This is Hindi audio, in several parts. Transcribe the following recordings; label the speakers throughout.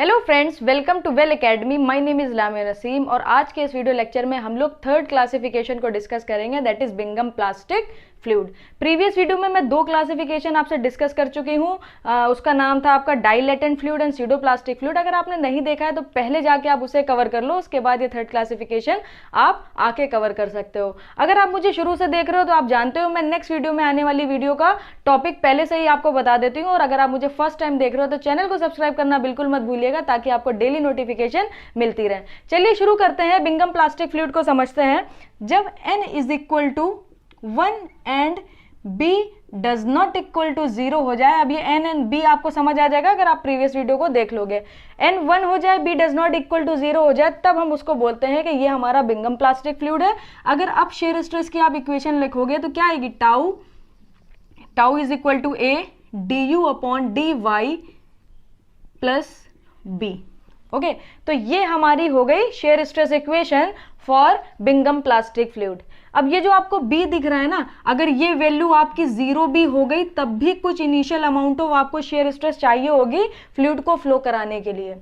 Speaker 1: Hello friends, welcome to well academy. My name is Lamia Naseem और आज के इस वीडियो लेक्चर में हम लोग थर्ड क्लासिफिकेशन को डिस्कस करेंगे, that is Bingham plastic fluid. Previous video में मैं दो क्लासिफिकेशन आपसे डिस्कस कर चुकी हूँ। उसका नाम था आपका dilatant fluid and pseudoplastic fluid. अगर आपने नहीं देखा है तो पहले जाके आप उसे कवर कर लो, उसके बाद ये थर्ड क्लासिफिकेशन आप आके कवर कर सकते हो। अगर आप मुझे शुरू से देख रहे हो तो आप जानते हो मैं नेक्स्ट वीडियो में आने वाली वीडियो का टॉपिक पहले से ही आपको बता देती हूँ। और अगर आप मुझे फर्स्ट टाइम देख रहे हो तो चैनल को सब्सक्राइब करना बिल्कुल मत भूलिएगा ताकि आपको डेली नोटिफिकेशन मिलती रहे। चलिए शुरू करते हैं, बिंगम प्लास्टिक फ्लूइड को समझते हैं। जब n is equal to 1 and b does not equal to 0 हो जाए, अब ये n एंड b आपको समझ आ जाएगा अगर आप प्रीवियस वीडियो को देख लोगे। n 1 हो जाए, b does not equal to 0 हो जाए, तब हम उसको बोलते हैं कि ये हमारा बिंगम प्लास्टिक फ्लूइड है। अगर आप शेयर स्ट्रेस की आप इक्वेशन लिखोगे तो क्या आएगी, tau is equal to a du upon dy plus b। Okay, तो ये हमारी हो गई shear stress equation for Bingham plastic fluid. अब ये जो आपको B दिख रहा है ना, अगर ये वैल्यू आपकी 0 भी हो गई तब भी कुछ इनिशियल अमाउंट ऑफ आपको शेयर स्ट्रेस चाहिए होगी फ्लूइड को फ्लो कराने के लिए।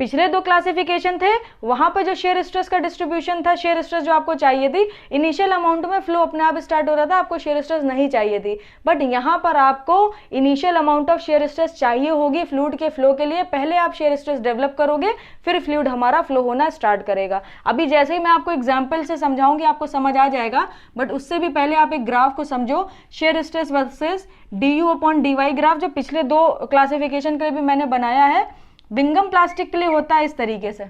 Speaker 1: पिछले दो क्लासिफिकेशन थे, वहां पर जो शेयर स्ट्रेस का डिस्ट्रीब्यूशन था, शेयर स्ट्रेस जो आपको चाहिए थी, इनिशियल अमाउंट में फ्लो अपने आप स्टार्ट हो रहा था, आपको शेयर स्ट्रेस नहीं चाहिए थी। बट यहाँ पर आपको initial amount of shear stress चाहिए होगी फ्लूइड के फ्लो के लिए। पहले आप शेयर स्ट्रेस डेवलप करोगे, फिर फ्लूइड हमारा फ्लो होना स्टार्ट करेगा। अभी जैसे ही मैं आपको एग्जाम्पल से समझाऊंगी आपको समझ आ जाएगा, बट उससे भी पहले आप एक ग्राफ को समझो, shear stress versus du upon dy graph, जो पिछले दो क्लासिफिकेशन के लिए भी मैंने बनाया है। बिंगम प्लास्टिक के लिए होता है इस तरीके से।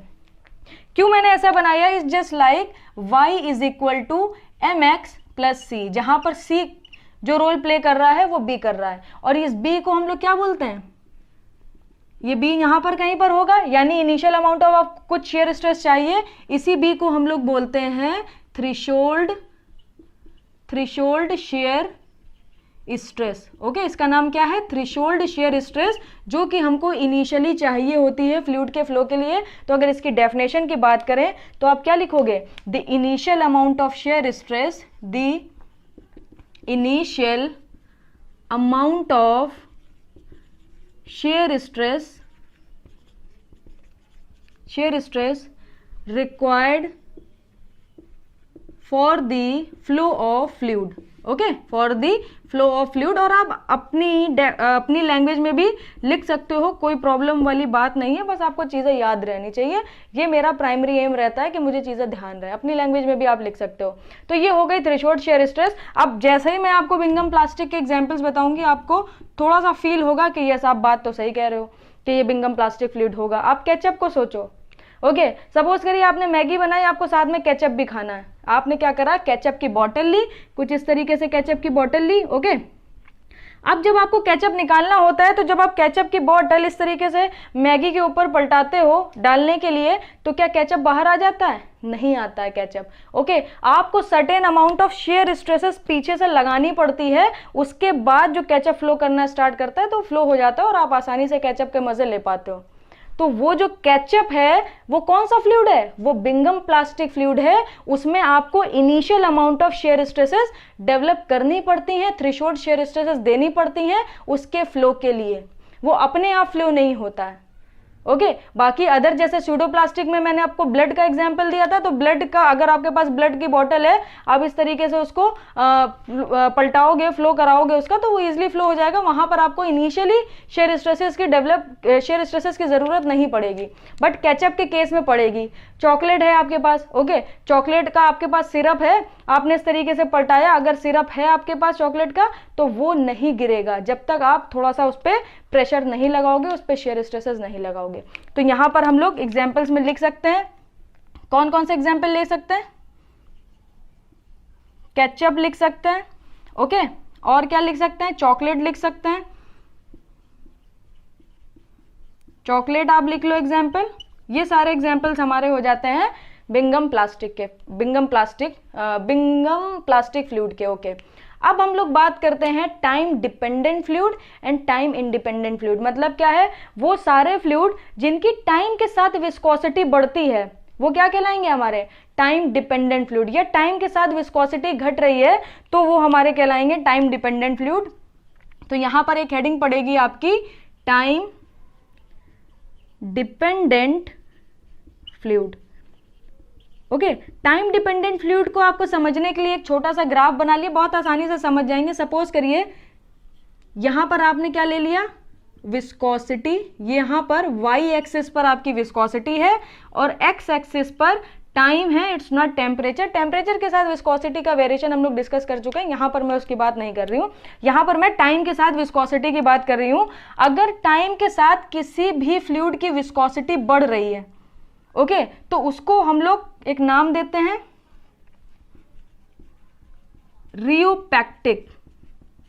Speaker 1: क्यों मैंने ऐसा बनाया, is just like y is equal to mx plus c, जहां पर c जो रोल प्ले कर रहा है वो b कर रहा है, और इस b को हम लोग क्या बोलते हैं, ये b यहां पर कहीं पर होगा, यानी इनिशियल अमाउंट ऑफ कुछ शेयर स्ट्रेस चाहिए, इसी b को हम लोग बोलते हैं थ्रेशोल्ड शेयर स्ट्रेस। ओके, इसका नाम क्या है, थ्रेशोल्ड शेयर स्ट्रेस, जो कि हमको इनिशियली चाहिए होती है फ्लूइड के फ्लो के लिए। तो अगर इसकी डेफिनेशन की बात करें तो आप क्या लिखोगे, the initial amount of shear stress, the initial amount of shear stress required for the flow of fluid. Okay, for the flow of fluid. और आप अपनी लैंग्वेज में भी लिख सकते हो, कोई प्रॉब्लम वाली बात नहीं है, बस आपको चीज़ें याद रहनी चाहिए। ये मेरा प्राइमरी एम रहता है कि मुझे चीज़ें ध्यान रहे, अपनी लैंग्वेज में भी आप लिख सकते हो। तो ये हो गई थ्रेशोल्ड शेयर स्ट्रेस। अब जैसे ही मैं आपको बिंगम प्लास्टिक के एग्जाम्पल्स बताऊंगी, आपको थोड़ा सा फील होगा कि यस आप बात तो सही कह रहे हो कि ये बिंगम प्लास्टिक फ्लूइड होगा। आप केचप को सोचो। ओके, सपोज करिए आपने मैगी बनाई, आपको साथ में केचप भी खाना है। आपने क्या करा, केचप की बोतल ली, कुछ इस तरीके से केचप की बोतल ली। ओके, अब जब आपको केचप निकालना होता है तो जब आप केचप की बोतल इस तरीके से मैगी के ऊपर पलटाते हो डालने के लिए, तो क्या केचप बाहर आ जाता है, नहीं आता है केचप। ओके, आपको certain amount of shear stresses पीछे से लगानी पड़ती है, उसके बाद जो केचप फ्लो करना स्टार्ट करता है तो फ्लो हो जाता है और आप आसानी से केचप के मजे ले पाते हो। तो वो जो केचप है वो कौन सा फ्लूइड है, वो बिंगम प्लास्टिक फ्लूइड है। उसमें आपको initial amount of shear stresses develop करनी पड़ती हैं, थ्रेशोल्ड शेयर स्ट्रेसेस देनी पड़ती हैं उसके फ्लो के लिए, वो अपने आप फ्लो नहीं होता है। ओके, बाकी अदर जैसे स्यूडोप्लास्टिक में मैंने आपको ब्लड का एग्जांपल दिया था, तो ब्लड का, अगर आपके पास ब्लड की बोतल है, आप इस तरीके से उसको पलटाओगे, फ्लो कराओगे उसका, तो वो इजीली फ्लो हो जाएगा। वहां पर आपको इनिशियली शेयर स्ट्रेसेस की जरूरत नहीं पड़ेगी, बट केचप के केस में पड़ेगी। चॉकलेट है आपके पास, ओके, चॉकलेट का आपके पास सिरप है, आपने इस तरीके से पलटाया, अगर सिरप है आपके पास चॉकलेट का तो वो नहीं गिरेगा जब तक आप थोड़ा सा उस पर प्रेशर नहीं लगाओगे, उस पर शेयर स्ट्रेसेस नहीं लगाओगे। तो यहां पर हम लोग एग्जाम्पल्स में लिख सकते हैं, कौन कौन से एग्जाम्पल ले सकते हैं, केचप लिख सकते हैं। ओके, और क्या लिख सकते हैं, चॉकलेट लिख सकते हैं, चॉकलेट आप लिख लो एग्जाम्पल। ये सारे एग्जाम्पल्स हमारे हो जाते हैं बिंगम प्लास्टिक फ्लूइड के। ओके, अब हम लोग बात करते हैं time dependent fluid and time independent fluid. मतलब क्या है, वो सारे फ्लूइड जिनकी टाइम के साथ विस्कोसिटी बढ़ती है वो क्या कहलाएंगे, हमारे टाइम डिपेंडेंट फ्लूइड। या टाइम के साथ विस्कोसिटी घट रही है तो वो हमारे कहलाएंगे टाइम डिपेंडेंट फ्लूइड। तो यहां पर एक हेडिंग पड़ेगी आपकी time dependent fluid. Okay, time dependent fluid को आपको समझने के लिए एक छोटा सा ग्राफ बना लिया, बहुत आसानी से समझ जाएंगे। सपोज करिए यहां पर आपने क्या ले लिया, विस्कोसिटी, यहां पर वाई एक्सिस पर आपकी विस्कोसिटी है और एक्स एक्सिस पर टाइम है, इट्स नॉट टेम्परेचर। टेम्परेचर के साथ विस्कोसिटी का वेरिएशन हम लोग डिस्कस कर चुके हैं, यहां पर मैं उसकी बात नहीं कर रही हूं, यहां पर मैं टाइम के साथ विस्कोसिटी की बात कर रही हूं। अगर टाइम के साथ किसी भी फ्लूइड की विस्कोसिटी बढ़ रही है, ओके, तो उसको हम लोग एक नाम देते हैं रियोपैक्टिक।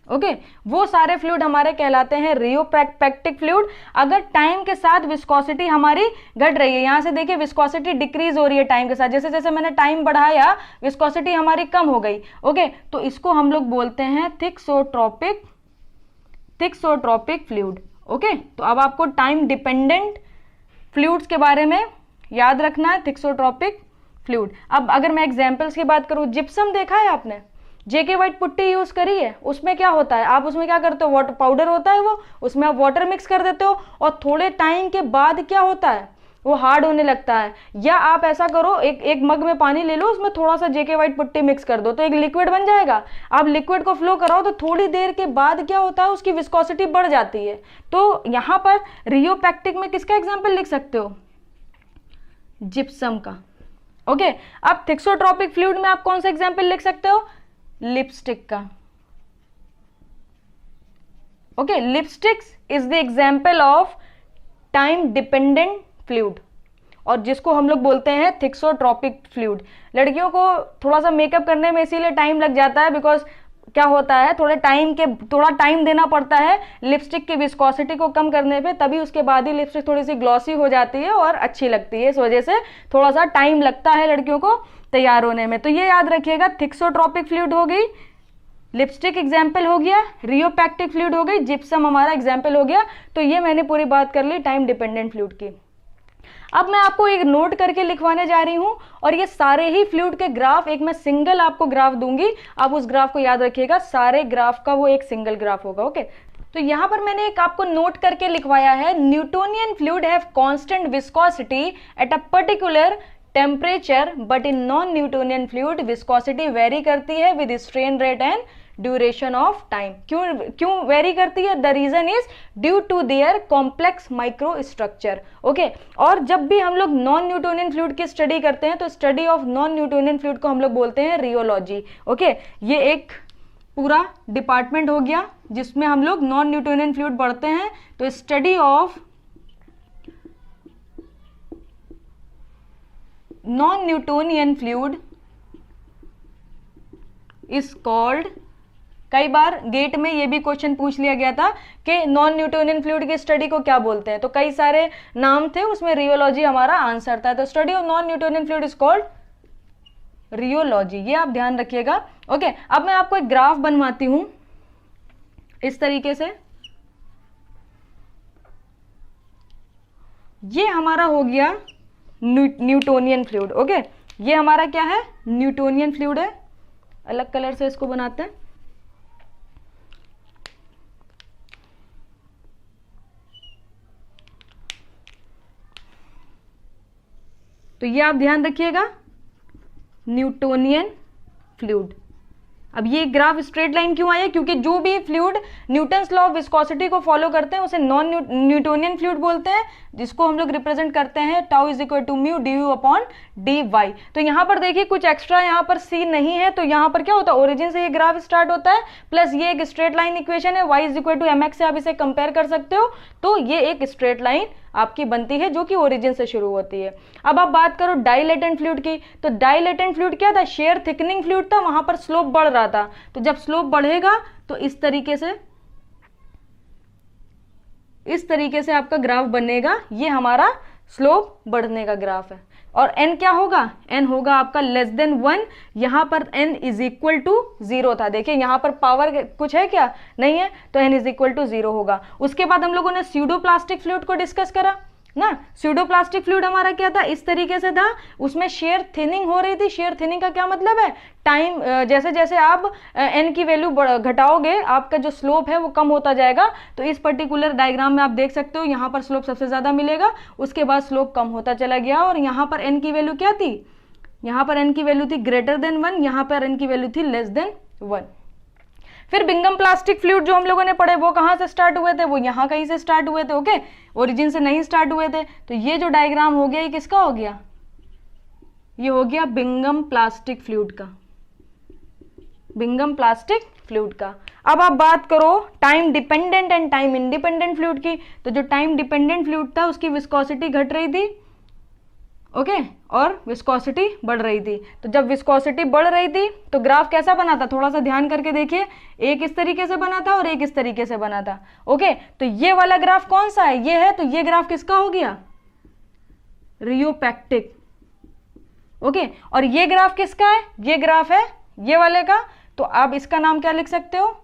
Speaker 1: ओके, वो सारे फ्लूइड हमारे कहलाते हैं रियोपैक्टिक फ्लूइड। अगर टाइम के साथ विस्कोसिटी हमारी घट रही है, यहां से देखिए विस्कोसिटी डिक्रीज हो रही है टाइम के साथ, जैसे जैसे मैंने टाइम बढ़ाया विस्कोसिटी हमारी कम हो गई। ओके, तो इसको हम लोग बोलते हैं थिक्सोट्रोपिक फ्लूइड। ओके, तो अब आपको टाइम डिपेंडेंट फ्लूइड्स के बारे में याद रखना है, थिक्सोट्रोपिक फ्लूइड। अब अगर मैं एग्जांपल्स की बात करूं, जिप्सम देखा है आपने, जेके वाइट पुट्टी यूज करी है, उसमें क्या होता है, आप उसमें क्या करते हो, वाटर पाउडर होता है वो, उसमें आप वाटर मिक्स कर देते हो और थोड़े टाइम के बाद क्या होता है, वो हार्ड होने लगता है। या आप ऐसा करो, एक मग में पानी ले लो, उसमें थोड़ा सा जेके वाइट पुट्टी मिक्स कर दो तो एक लिक्विड बन जाएगा। आप लिक्विड को फ्लो कराओ तो थोड़ी देर के बाद क्या होता है, उसकी विस्कोसिटी बढ़ जाती है। तो यहां पर रियोपैक्टिक में किसका एग्जाम्पल लिख सकते हो, जिप्सम का। ओके, अब थिक्सोट्रोपिक फ्लूइड में आप कौन सा एग्जाम्पल लिख सकते हो, लिपस्टिक का। Okay, lipsticks is the example of time dependent fluid और जिसको हम लोग बोलते हैं थिक्सोट्रोपिक फ्लूइड। लड़कियों को थोड़ा सा मेकअप करने में इसीलिए टाइम लग जाता है, बिकॉज क्या होता है, थोड़ा टाइम देना पड़ता है लिपस्टिक की विस्कोसिटी को कम करने पे, तभी उसके बाद ही लिपस्टिक थोड़ी सी ग्लॉसी हो जाती है और अच्छी लगती है। इस वजह से थोड़ा सा टाइम लगता है लड़कियों को तैयार होने में। तो ये याद रखिएगा, थिक्सोट्रोपिक फ्लूइड हो गई, लिपस्टिक एग्जाम्पल हो गया, रियोपैक्टिक फ्लूइड हो गई, जिप्सम हमारा एग्जाम्पल हो गया। तो ये मैंने पूरी बात कर ली टाइम डिपेंडेंट फ्लूइड की। अब मैं आपको एक नोट करके लिखवाने जा रही हूं और ये सारे ही फ्लूइड के ग्राफ, एक मैं सिंगल आपको ग्राफ दूंगी, आप उस ग्राफ को याद रखिएगा, सारे ग्राफ का वो एक सिंगल ग्राफ होगा। ओके, तो यहां पर मैंने एक आपको नोट करके लिखवाया है, Newtonian fluid have constant viscosity at a particular temperature but in non Newtonian fluid viscosity vary करती है with strain rate and duration of time. क्यों वेरी करती है, the reason is due to their complex micro structure. Okay, और जब भी हम लोग नॉन न्यूटोनियन फ्लूइड की स्टडी करते हैं तो study of non Newtonian fluid को हम लोग बोलते हैं रियोलॉजी। ओके, ये एक पूरा डिपार्टमेंट हो गया जिसमें हम लोग नॉन न्यूटोनियन फ्लूइड पढ़ते हैं। तो study of non Newtonian fluid is called, कई बार गेट में ये भी क्वेश्चन पूछ लिया गया था कि नॉन न्यूटोनियन फ्लूइड की स्टडी को क्या बोलते हैं, तो कई सारे नाम थे, उसमें रियोलॉजी हमारा आंसर था। तो study of non Newtonian fluid is called rheology, ये आप ध्यान रखिएगा। ओके, अब मैं आपको एक ग्राफ बनवाती हूं इस तरीके से। ये हमारा हो गया न्यूटोनियन फ्लूइड। ओके, ये हमारा क्या है, न्यूटोनियन फ्लूइड है। अलग कलर से इसको बनाते हैं। तो ये आप ध्यान रखिएगा, न्यूटोनियन फ्लूइड। अब ये ग्राफ स्ट्रेट लाइन क्यों आया, क्योंकि जो भी fluid Newton's law of viscosity को फॉलो करते हैं उसे नॉन न्यूटोनियन फ्लूइड बोलते हैं, जिसको हम लोग रिप्रेजेंट करते हैं tau is equal to mu d u upon d y. तो यहाँ पर देखिए कुछ एक्स्ट्रा यहाँ पर सी नहीं है, तो यहाँ पर क्या होता है, ओरिजिन से ये ग्राफ स्टार्ट होता है, प्लस ये एक स्ट्रेट लाइन इक्वेशन है, y is equal to m x से आप इसे कंपेयर कर सकते हो। तो ये एक स्ट्रेट लाइन आपकी बनती है जो कि ओरिजिन से शुरू होती है। अब आप बात करो डाइलेटेंट फ्लूइड की, तो डाइलेटेंट फ्लूइड क्या था, शेयर थिकनिंग फ्लूइड था, वहां पर स्लोप बढ़ रहा था। तो जब स्लोप बढ़ेगा तो इस तरीके से आपका ग्राफ बनेगा, ये हमारा स्लोप बढ़ने का ग्राफ है। और n क्या होगा, n होगा आपका लेस देन 1, यहां पर n इज इक्वल टू 0 था। देखिए यहां पर पावर कुछ है क्या, नहीं है, तो n इज इक्वल टू 0 होगा। उसके बाद हम लोगों ने स्यूडोप्लास्टिक फ्लूइड को डिस्कस करा। ना। स्यूडोप्लास्टिक फ्लूइड हमारा क्या था, इस तरीके से था, उसमें शेयर थिनिंग हो रही थी। शेयर थिनिंग का क्या मतलब है, टाइम जैसे जैसे आप एन की वैल्यू घटाओगे आपका जो स्लोप है वो कम होता जाएगा। तो इस पर्टिकुलर डायग्राम में आप देख सकते हो यहाँ पर स्लोप सबसे ज्यादा मिलेगा, उसके बाद स्लोप कम होता चला गया, और यहाँ पर एन की वैल्यू क्या थी, यहाँ पर एन की वैल्यू थी ग्रेटर देन 1, यहाँ पर एन की वैल्यू थी लेस देन 1। फिर बिंगम प्लास्टिक फ्लूइड जो हम लोगों ने पढ़े वो कहाँ से स्टार्ट हुए थे, वो यहाँ कहीं से स्टार्ट हुए थे, ओके, ओरिजिन से नहीं स्टार्ट हुए थे। तो ये जो डायग्राम हो गया ये किसका हो गया, ये हो गया बिंगम प्लास्टिक फ्लूइड का, बिंगम प्लास्टिक फ्लूइड का। अब आप बात करो time dependent and time independent fluid की। तो जो टाइम डिपेंडेंट फ्लूइड था उसकी विस्कोसिटी घट रही थी, ओके, और विस्कोसिटी बढ़ रही थी। तो जब विस्कोसिटी बढ़ रही थी तो ग्राफ कैसा बना था, थोड़ा सा ध्यान करके देखिए, एक इस तरीके से बना था और एक इस तरीके से बना था, ओके। तो ये वाला ग्राफ कौन सा है, ये है, तो ये ग्राफ किसका हो गया, रियोपैक्टिक, ओके। और ये ग्राफ किसका है, ये ग्राफ है ये वाले का, तो आप इसका नाम क्या लिख सकते हो,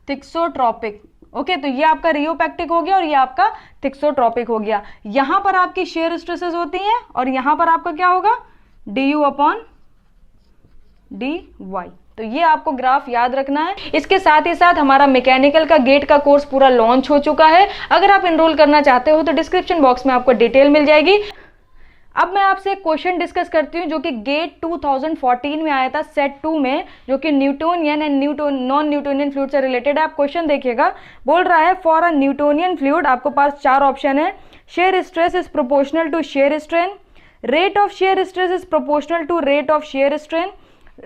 Speaker 1: थिक्सोट्रॉपिक, ओके। तो ये आपका रियोपैक्टिक हो गया और ये आपका थिक्सोट्रॉपिक हो गया। यहां पर आपकी शेयर स्ट्रेसेस होती हैं और यहां पर आपका क्या होगा, du अपॉन dy। तो ये आपको ग्राफ याद रखना है। इसके साथ ही साथ हमारा मैकेनिकल का गेट का कोर्स पूरा लॉन्च हो चुका है। अगर आप एनरोल करना चाहते हो तो डिस्क्रिप्शन बॉक्स में आपको डिटेल मिल जाएगी। अब मैं आपसे एक क्वेश्चन डिस्कस करती हूँ जो कि गेट 2014 में आया था सेट 2 में, जो कि Newtonian and non Newtonian fluid से रिलेटेड है। आप क्वेश्चन देखिएगा, बोल रहा है फॉर अ न्यूटोनियन फ्लूइड, आपको पास 4 ऑप्शन है, shear stress is proportional to shear strain, rate of shear stress is proportional to rate of shear strain,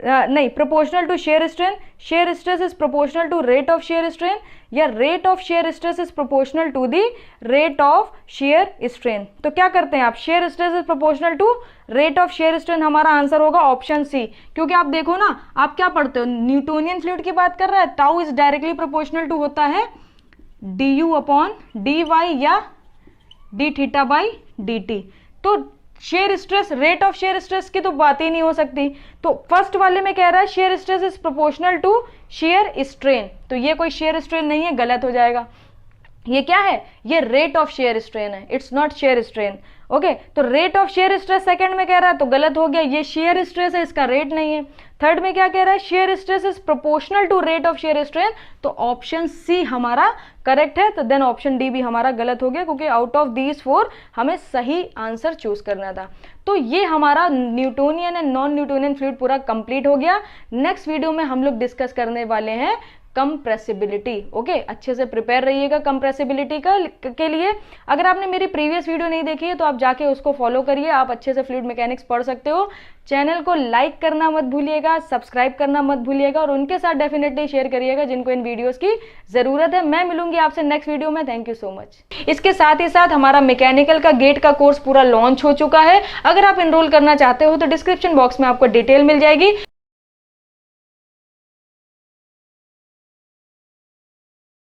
Speaker 1: नहीं proportional to shear strain, shear stress is proportional to rate of shear strain, या rate of shear stress is proportional to the rate of shear strain. तो क्या करते हैं आप, shear stress is proportional to rate of shear strain, हमारा आंसर होगा ऑप्शन सी। क्योंकि आप देखो ना, आप क्या पढ़ते हो, न्यूटोनियन फ्लूइड की बात कर रहा है, tau is directly proportional to होता है du अपॉन dy या d थीटा बाई dt। तो shear stress, rate of shear stress की तो बात ही नहीं हो सकती। तो फर्स्ट वाले में कह रहा है shear stress is proportional to shear strain, तो ये कोई शेयर स्ट्रेन नहीं है, गलत हो जाएगा। ये क्या है, ये रेट ऑफ शेयर स्ट्रेन है, it's not shear strain, okay. तो rate of shear stress second में कह रहा है तो गलत हो गया, ये शेयर स्ट्रेस है, इसका रेट नहीं है। थर्ड में क्या कह रहा है, shear stress is proportional to rate of shear strain, तो ऑप्शन सी हमारा करेक्ट है। तो देन ऑप्शन डी भी हमारा गलत हो गया, क्योंकि आउट ऑफ दीज 4 हमें सही आंसर चूज करना था। तो ये हमारा Newtonian and non Newtonian fluid पूरा कंप्लीट हो गया। नेक्स्ट वीडियो में हम लोग डिस्कस करने वाले हैं कंप्रेसिबिलिटी, ओके। अच्छे से प्रिपेयर रहिएगा कंप्रेसिबिलिटी के लिए। अगर आपने मेरी प्रीवियस वीडियो नहीं देखी है तो आप जाके उसको फॉलो करिए, आप अच्छे से फ्लूइड मैकेनिक्स पढ़ सकते हो। चैनल को लाइक करना मत भूलिएगा, सब्सक्राइब करना मत भूलिएगा, और उनके साथ डेफिनेटली शेयर करिएगा जिनको इन वीडियोस की जरूरत है। मैं मिलूंगी आपसे नेक्स्ट वीडियो में, थैंक यू सो मच। इसके साथ ही साथ हमारा मैकेनिकल का गेट का कोर्स पूरा लॉन्च हो चुका है। अगर आप एनरोल करना चाहते हो तो डिस्क्रिप्शन बॉक्स में आपको डिटेल मिल जाएगी।